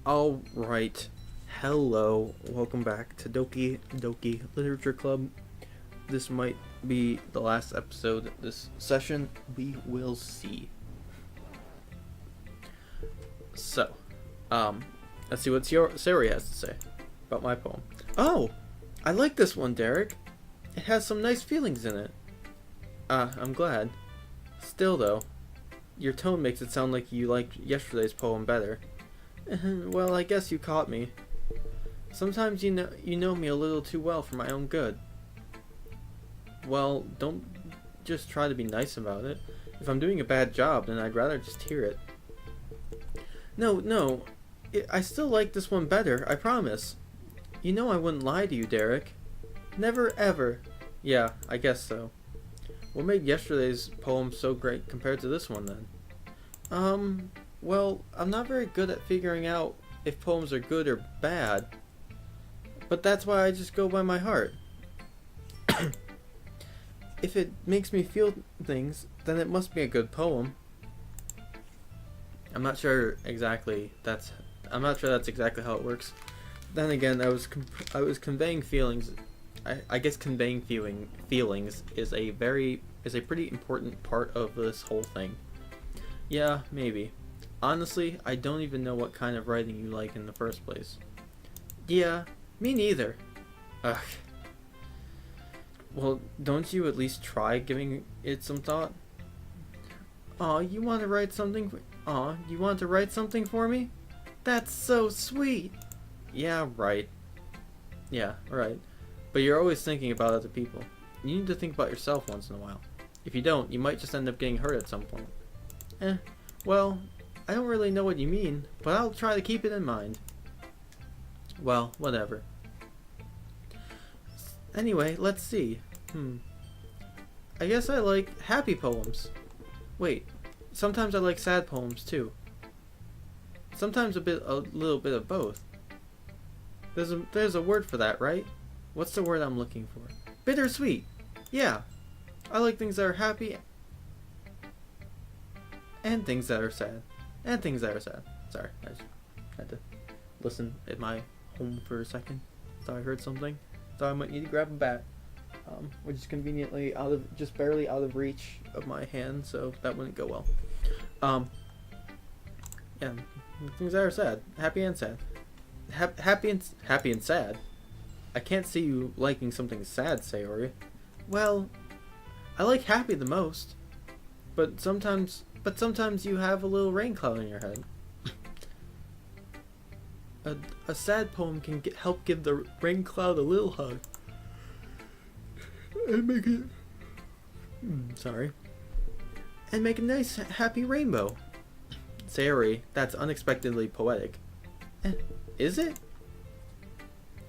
Alright, hello, welcome back to Doki Doki Literature Club. This might be the last episode this session, we will see. So, let's see what Sari has to say about my poem. Oh, I like this one, Derek. It has some nice feelings in it. I'm glad. Still though, your tone makes it sound like you liked yesterday's poem better. Well, I guess you caught me. Sometimes you know me a little too well for my own good. Well, don't just try to be nice about it. If I'm doing a bad job, then I'd rather just hear it. No, I still like this one better, I promise. You know I wouldn't lie to you, Derek. Never ever. Yeah, I guess so. What made yesterday's poem so great compared to this one then? Well, I'm not very good at figuring out if poems are good or bad, but that's why I just go by my heart. If it makes me feel things, then it must be a good poem. I'm not sure that's exactly how it works. Then again, I was conveying feelings. I guess conveying feelings is a pretty important part of this whole thing. Yeah, maybe. Honestly, I don't even know what kind of writing you like in the first place. Yeah, me neither. Ugh. Well, don't you at least try giving it some thought? You want to write something for me? That's so sweet. Yeah, right. Yeah, right. But you're always thinking about other people. You need to think about yourself once in a while. If you don't, you might just end up getting hurt at some point. Well, I don't really know what you mean, but I'll try to keep it in mind. Well, whatever. Anyway, let's see. I guess I like happy poems. Wait, sometimes I like sad poems too. Sometimes a little bit of both. There's a word for that, right? What's the word I'm looking for? Bittersweet. Yeah. I like things that are happy and things that are sad. Sorry, I just had to listen at my home for a second. Thought I heard something. Thought I might need to grab a bat, which is conveniently just barely out of reach of my hand, so that wouldn't go well. Yeah, things that are sad, happy and sad, happy and sad. I can't see you liking something sad, Sayori. Well, I like happy the most, but sometimes you have a little rain cloud in your head. A sad poem can help give the rain cloud a little hug and make it and make a nice happy rainbow. Sayori, that's unexpectedly poetic. Is it?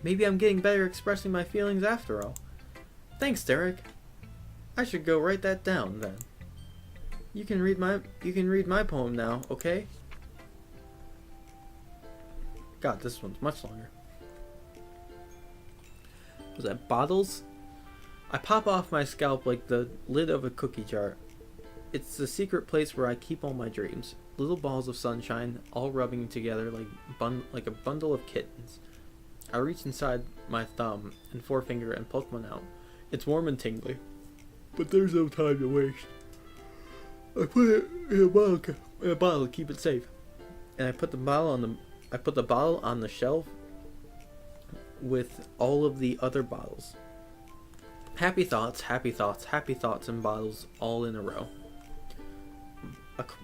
Maybe I'm getting better expressing my feelings after all. Thanks, Derek. I should go write that down then. You can read my poem now, okay? God, this one's much longer. Was that bottles? I pop off my scalp like the lid of a cookie jar. It's the secret place where I keep all my dreams. Little balls of sunshine, all rubbing together like a bundle of kittens. I reach inside my thumb and forefinger and pluck one out. It's warm and tingly, but there's no time to waste. I put it in a bottle to keep it safe, and I put the bottle on the shelf with all of the other bottles. Happy thoughts, and bottles all in a row.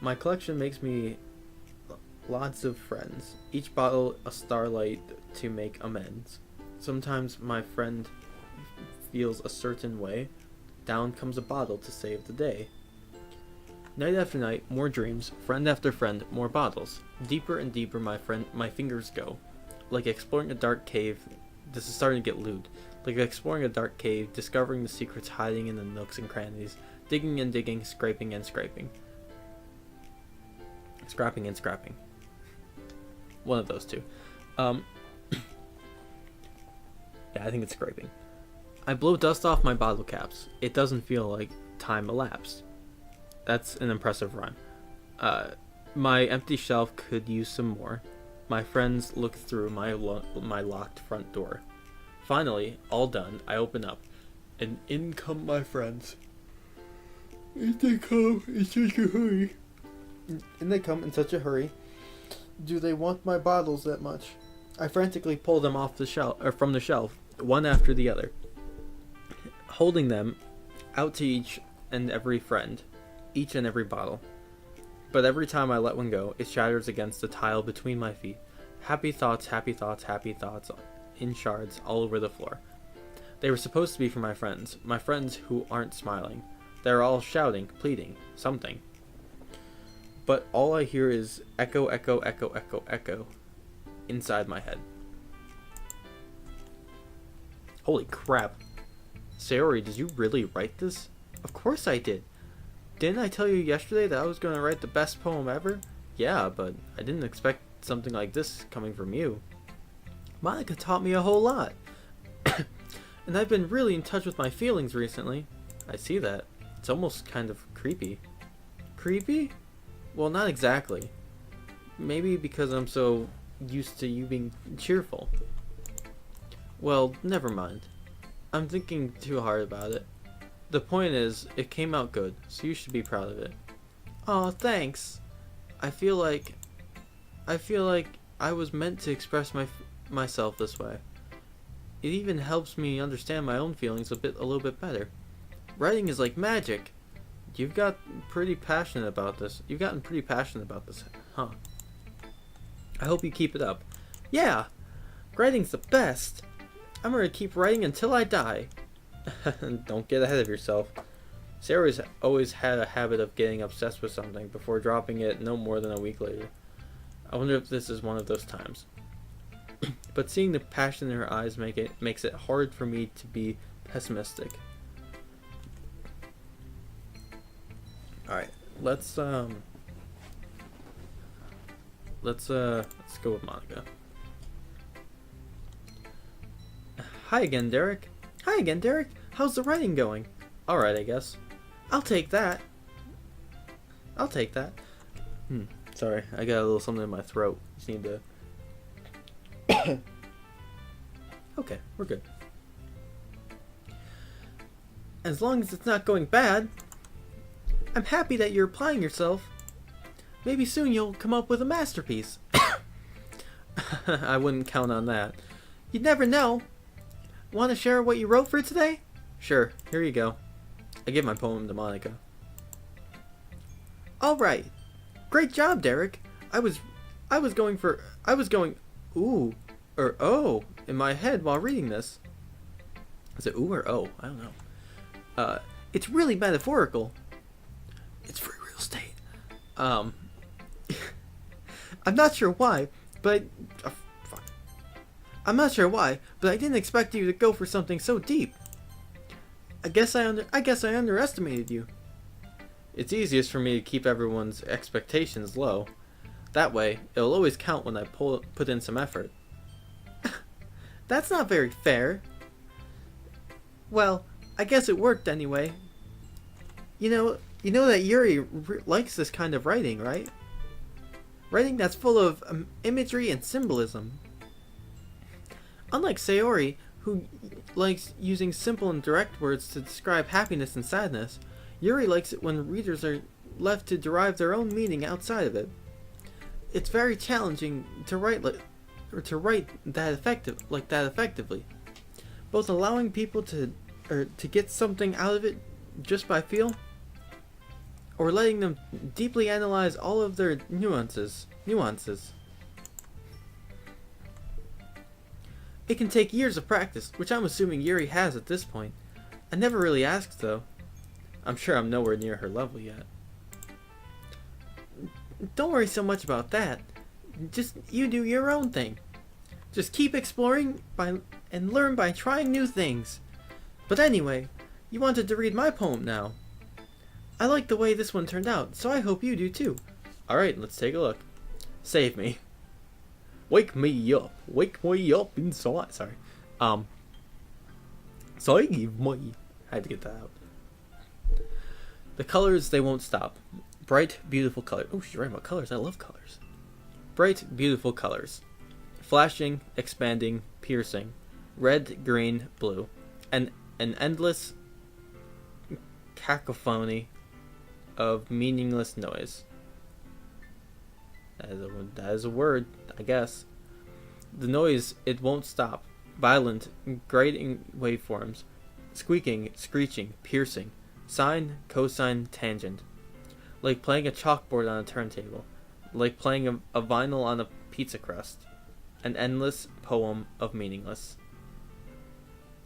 My collection makes me lots of friends. Each bottle a starlight to make amends. Sometimes my friend feels a certain way. Down comes a bottle to save the day. Night after night, more dreams. Friend after friend, more bottles. Deeper and deeper my fingers go. Like exploring a dark cave. This is starting to get lewd. Like exploring a dark cave, discovering the secrets hiding in the nooks and crannies. Digging and digging, scraping and scraping. Scrapping and scrapping. One of those two. Yeah, I think it's scraping. I blow dust off my bottle caps. It doesn't feel like time elapsed. That's an impressive run. My empty shelf could use some more. My friends look through my locked front door. Finally, all done, I open up, and in come my friends. And they come in such a hurry. Do they want my bottles that much? I frantically pull them off the shelf, or from the shelf, one after the other, holding them out to each and every friend, each and every bottle. But every time I let one go, it shatters against the tile between my feet. Happy thoughts, happy thoughts, happy thoughts, in shards all over the floor. They were supposed to be for my friends who aren't smiling. They're all shouting, pleading, something. But all I hear is echo, echo, echo, echo, echo inside my head. Holy crap. Sayori, did you really write this? Of course I did. Didn't I tell you yesterday that I was going to write the best poem ever? Yeah, but I didn't expect something like this coming from you. Monica taught me a whole lot. And I've been really in touch with my feelings recently. I see that. It's almost kind of creepy. Creepy? Well, not exactly. Maybe because I'm so used to you being cheerful. Well, never mind. I'm thinking too hard about it. The point is, it came out good, so you should be proud of it. Aw, thanks. I feel like I was meant to express myself this way. It even helps me understand my own feelings a little bit better. Writing is like magic. You've gotten pretty passionate about this, huh? I hope you keep it up. Yeah! Writing's the best! I'm gonna keep writing until I die. Don't get ahead of yourself. Sarah's always had a habit of getting obsessed with something before dropping it no more than a week later. I wonder if this is one of those times. But seeing the passion in her eyes makes it hard for me to be pessimistic. Alright, let's go with Monica. Hi again, Derek. How's the writing going? Alright, I guess. I'll take that. Sorry, I got a little something in my throat. Just need to... Okay, we're good. As long as it's not going bad. I'm happy that you're applying yourself. Maybe soon you'll come up with a masterpiece. I wouldn't count on that. You'd never know. Want to share what you wrote for today? Sure, here you go. I give my poem to Monica. Alright. Great job, Derek. I was going ooh or oh in my head while reading this. Is it ooh or oh? I don't know. It's really metaphorical. It's free real estate. I'm not sure why, but I'm not sure why, but I didn't expect you to go for something so deep. I guess I underestimated you. It's easiest for me to keep everyone's expectations low. That way, it'll always count when I put in some effort. That's not very fair. Well, I guess it worked anyway. You know that Yuri likes this kind of writing, right? Writing that's full of imagery and symbolism. Unlike Sayori, who likes using simple and direct words to describe happiness and sadness, Yuri likes it when readers are left to derive their own meaning outside of it. It's very challenging to write that effectively. Both allowing people to get something out of it just by feel, or letting them deeply analyze all of their nuances. It can take years of practice, which I'm assuming Yuri has at this point. I never really asked, though. I'm sure I'm nowhere near her level yet. Don't worry so much about that. Just you do your own thing. Just keep exploring and learn by trying new things. But anyway, you wanted to read my poem now. I like the way this one turned out, so I hope you do too. Alright, let's take a look. Save me. Wake me up inside. Sorry. Save me. I had to get that out. The colors, they won't stop. Bright, beautiful colors. Oh, she's writing about colors. I love colors. Bright, beautiful colors. Flashing, expanding, piercing. Red, green, blue. And an endless cacophony of meaningless noise. That is a word, I guess. The noise, it won't stop. Violent, grating waveforms. Squeaking, screeching, piercing. Sine, cosine, tangent. Like playing a chalkboard on a turntable. Like playing a vinyl on a pizza crust. An endless poem of meaningless.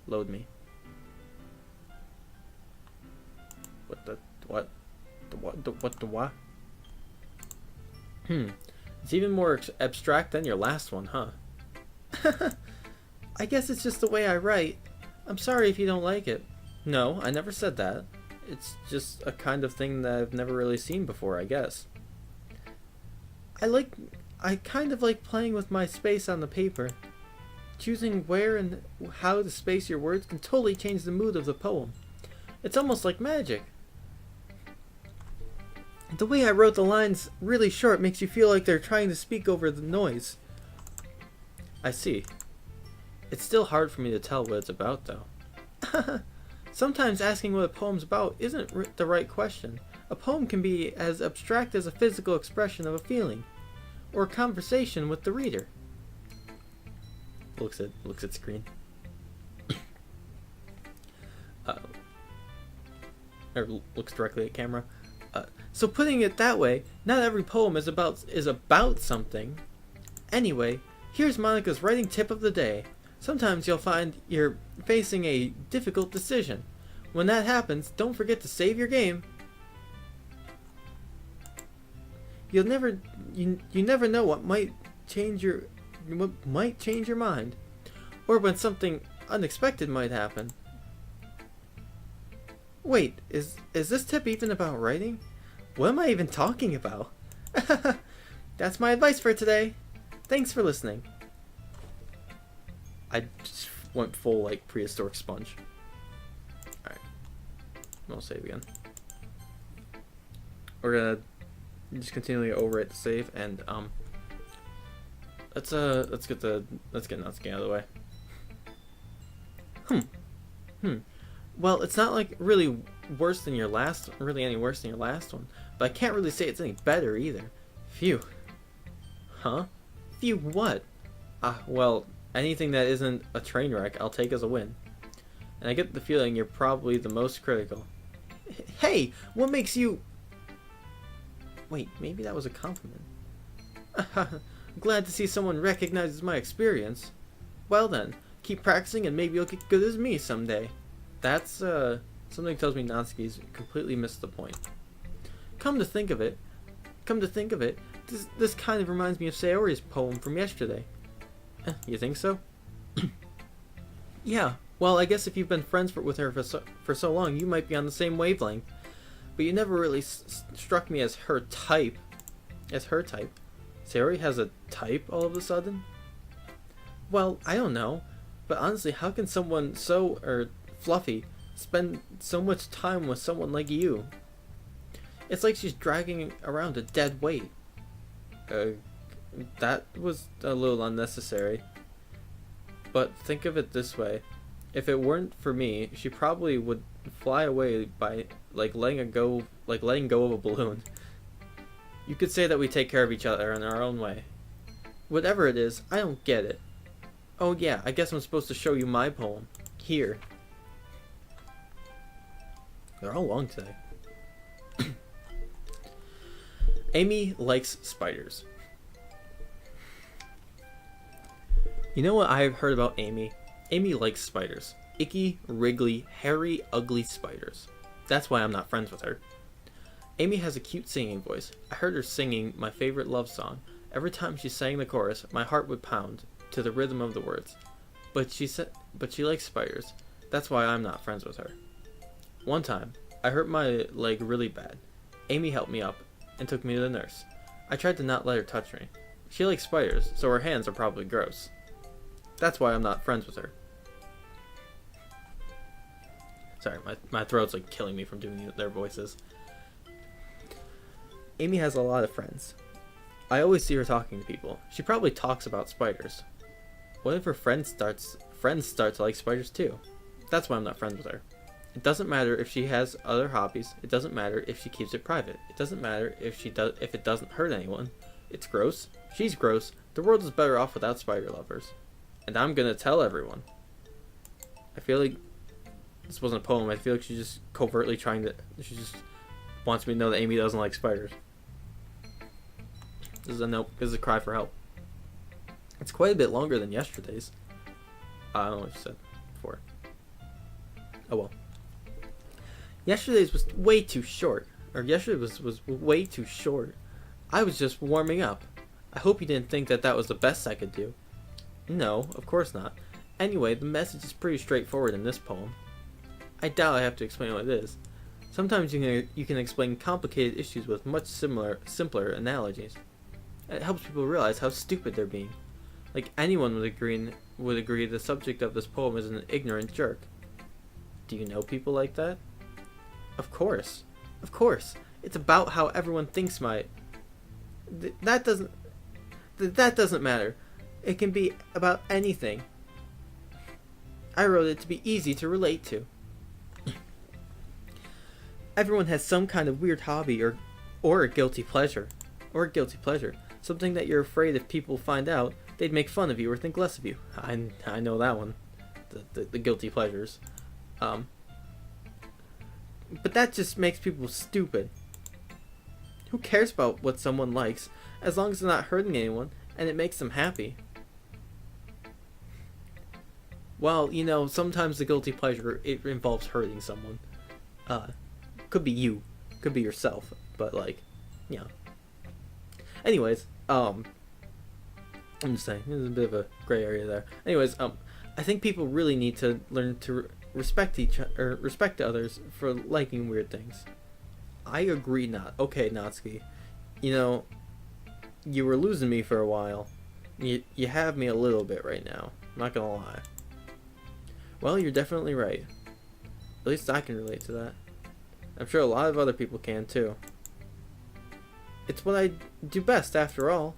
Load me. What? It's even more abstract than your last one, huh? I guess it's just the way I write. I'm sorry if you don't like it. No, I never said that. It's just a kind of thing that I've never really seen before, I guess. I kind of like playing with my space on the paper. Choosing where and how to space your words can totally change the mood of the poem. It's almost like magic. The way I wrote the lines really short makes you feel like they're trying to speak over the noise. I see. It's still hard for me to tell what it's about, though. Sometimes asking what a poem's about isn't the right question. A poem can be as abstract as a physical expression of a feeling, or a conversation with the reader. Looks at screen. Or looks directly at camera. So putting it that way, not every poem is about something. Anyway, here's Monica's writing tip of the day. Sometimes you'll find you're facing a difficult decision. When that happens, don't forget to save your game. You never know what might change your mind, or when something unexpected might happen. Wait, is this tip even about writing? What am I even talking about? That's my advice for today. Thanks for listening. I just went full like prehistoric sponge. Alright. I'll save again. We're gonna just continually overwrite the save and let's get Natsuki out of the way. Well, it's not like really any worse than your last one, but I can't really say it's any better either. Phew. Huh? Phew what? Well, anything that isn't a train wreck, I'll take as a win. And I get the feeling you're probably the most critical. Hey, what makes you... Wait, maybe that was a compliment. Glad to see someone recognizes my experience. Well then, keep practicing and maybe you'll get good as me someday. That's, something tells me Natsuki's completely missed the point. Come to think of it, this kind of reminds me of Sayori's poem from yesterday. You think so? Yeah, well, I guess if you've been friends with her for so long, you might be on the same wavelength. But you never really struck me as her type. Sayori has a type all of a sudden? Well, I don't know. But honestly, how can someone so, fluffy spend so much time with someone like you? It's like she's dragging around a dead weight. That was a little unnecessary. But think of it this way. If it weren't for me, she probably would fly away by letting go of a balloon. You could say that we take care of each other in our own way. Whatever it is, I don't get it. Oh yeah, I guess I'm supposed to show you my poem. Here. They're all long today. Amy likes spiders. You know what I've heard about Amy? Amy likes spiders. Icky, wriggly, hairy, ugly spiders. That's why I'm not friends with her. Amy has a cute singing voice. I heard her singing my favorite love song. Every time she sang the chorus, my heart would pound to the rhythm of the words. But she likes spiders. That's why I'm not friends with her. One time, I hurt my leg really bad. Amy helped me up and took me to the nurse. I tried to not let her touch me. She likes spiders, so her hands are probably gross. That's why I'm not friends with her. Sorry, my throat's like killing me from doing their voices. Amy has a lot of friends. I always see her talking to people. She probably talks about spiders. What if her friends start to like spiders too? That's why I'm not friends with her. It doesn't matter if she has other hobbies. It doesn't matter if she keeps it private. It doesn't matter if it doesn't hurt anyone. It's gross. She's gross. The world is better off without spider lovers. And I'm gonna tell everyone. I feel like this wasn't a poem. I feel like she's just covertly trying to. She just wants me to know that Amy doesn't like spiders. This is a nope. This is a cry for help. It's quite a bit longer than yesterday's. I don't know what you said before. Oh well. Yesterday's was way too short. Or yesterday was way too short. I was just warming up. I hope you didn't think that was the best I could do. No, of course not. Anyway, the message is pretty straightforward in this poem. I doubt I have to explain what it is. Sometimes you can explain complicated issues with much simpler analogies. It helps people realize how stupid they're being. Like anyone would agree the subject of this poem is an ignorant jerk. Do you know people like that? Of course. Of course. It's about how everyone thinks that doesn't matter. It can be about anything. I wrote it to be easy to relate to. Everyone has some kind of weird hobby or a guilty pleasure. Something that you're afraid if people find out, they'd make fun of you or think less of you. I know that one. The guilty pleasures. But that just makes people stupid. Who cares about what someone likes, as long as they're not hurting anyone and it makes them happy? Well, sometimes the guilty pleasure, it involves hurting someone. Could be you, could be yourself, but anyways, I'm just saying, there's a bit of a gray area there. Anyways, I think people really need to learn to respect others for liking weird things. I agree, okay, Natsuki. You were losing me for a while. You have me a little bit right now. I'm not gonna lie. Well, you're definitely right. At least I can relate to that. I'm sure a lot of other people can too. It's what I do best, after all.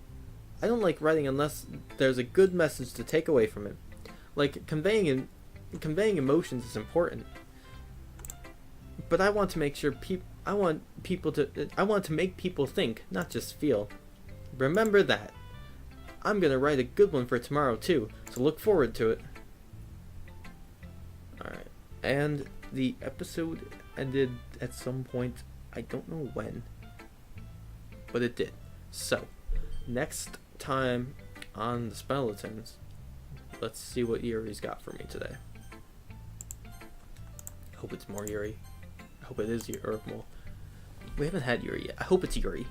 I don't like writing unless there's a good message to take away from it. Like, conveying emotions is important. But I want to make sure I want to make people think, not just feel. Remember that. I'm gonna write a good one for tomorrow too, so look forward to it. Alright, and the episode ended at some point, I don't know when, but it did. So, next time on the Speletons, let's see what Yuri's got for me today. I hope it's more Yuri. I hope it is Yuri. Well, we haven't had Yuri yet. I hope it's Yuri.